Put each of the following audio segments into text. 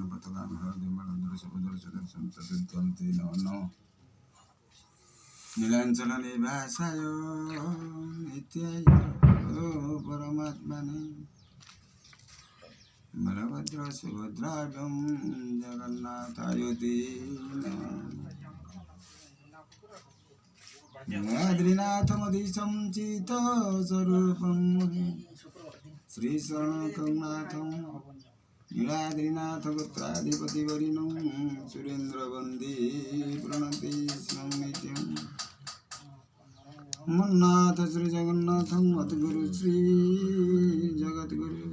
गजानन पथगामी हरदिम्बलधर सुभद्रसदर्शनं सततं ते नमो नीलांचल निवासाय नित्याय परमात्मने बलभद्र सुभद्राभ्यं जगन्नाथाय ते जगाद्रिनाथमधीशं चित्तस्वरूपं श्रीशरणकं नीलाद्रिनाथ गोत्राधिपतिवरिणं सुरेन्द्रवन्दे प्रणति नित्यं मन्नाथ श्री जगन्नाथं मद्गुरु श्री जगद्गुरु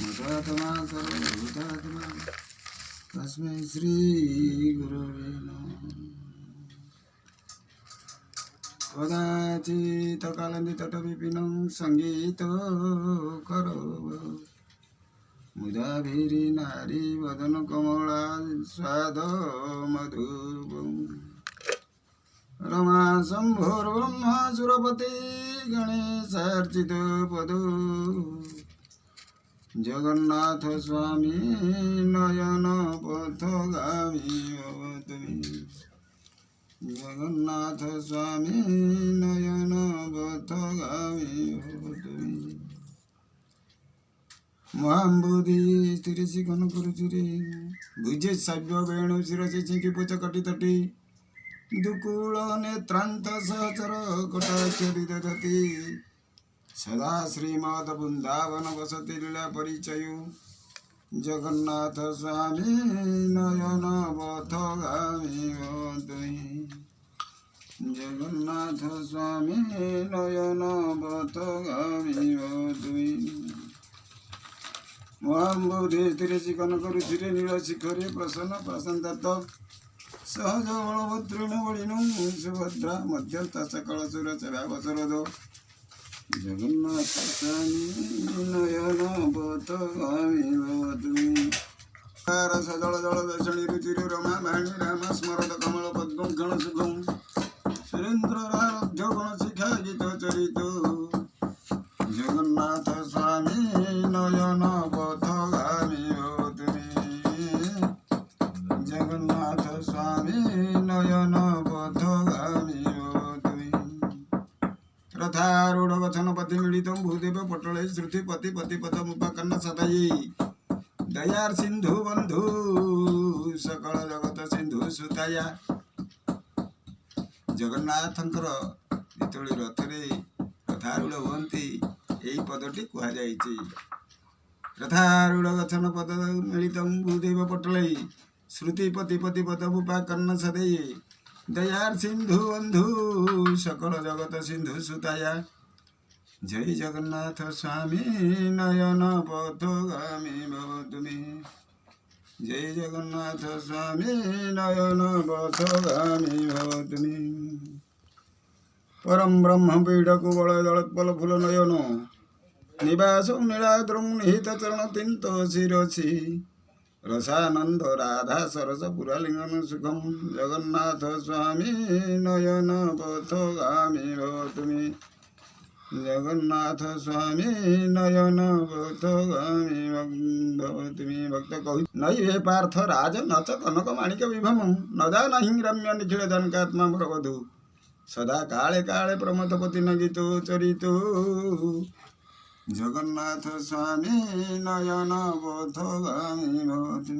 मदात्मा सर्वभूतात्मा तस्मै श्री गुरुवे नमः। कदाचित् कालन्दितटविपिनं सङ्गीतकरो मुदाभिरी नारी वदन कमला स्वाद मधुपं रमा शम्भोर्ब्रह्मा सुरपति गणेशार्चित पदो जगन्नाथ स्वामी नयन पथगामी भवतु जगन्नाथ स्वामी नयन पथगामी भवतु महाबुद्धि स्थिरसी कन करुचुरे भुजे सभ्य वेणु शिरसी चिंकी पोच कटी तटी दुकूल नेत्रांत सहचर कटाक्षरी दधति सदा श्रीमद वृंदावन वसति लीला परिचय जगन्नाथ स्वामी नयन पथगामी भवतु जगन्नाथ स्वामी नयन पथगामी भवतु महाबुद्धि स्थिरसी कन करुचिरे नील शिखरे प्रसन्न प्रसन्नत सहज बलभद्रेण बलिनं सुभद्रा मध्यस्थ सकल सुर चरावसरदो जगन्नाथ स्वामी नयन पथगामी भवतु सजल जल दर्शनी रुचिरे रमा वाणी राम स्मरद कमल पद्मं गण सुखं सुरेन्द्राराध्य गण शिखा गीत चरित जगन्नाथ स्वामी नयन पथगामी भवतु जगन्नाथ स्वामी नयन पथगामी भवतु रथारूढ़ वचन पति मिलितं भूदेव पटले श्रुतिपति पतिपथमुपकर्ण सदयी दयार सिंधु बंधु सकल जगत सिंधु सुताया जगन्नाथंकर जेतବେଳେ रथरे रथारूढ़ हुअन्ति यही पदटी कुहाଯାଇଛି रथारूढ़ वचन पद मिलितं भूदेव पटले श्रुतिपति पतिपथमुपकर्ण सदयी दयार सिंधु बंधु सकल जगत सिंधु सुताया जय जगन्नाथ स्वामी नयन पथगामी भवतु जय जगन्नाथ स्वामी नयन पथगामी भवतु परम ब्रह्म पीठ कुवल दलत्पल फूल नयन निवास नीलाद्रं निहित चरण तिंत शिरसी रसानंद राधा सरस पुरालिंगन सुखम जगन्नाथ स्वामी नयन पथगामी भवतु जगन्नाथ स्वामी नयन पथगामी भवतु भक्त कहि नई हे पार्थ राज नच कनक माणिक विभम न जाहि रम्य निखिल जनकात्मा प्रवधु सदा काले काले प्रमथपति नगितो चरितो जगन्नाथ स्वामी नयन पथगामी भवतु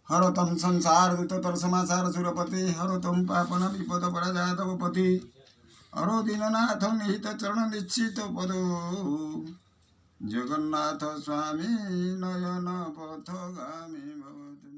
हरतं संसार दूत तरसमासार सुरपति हरतं पापन विपद पर जादवपति हरो दीननाथ निहित चरण निश्चित पदो जगन्नाथ स्वामी नयन पथगामी भवतु।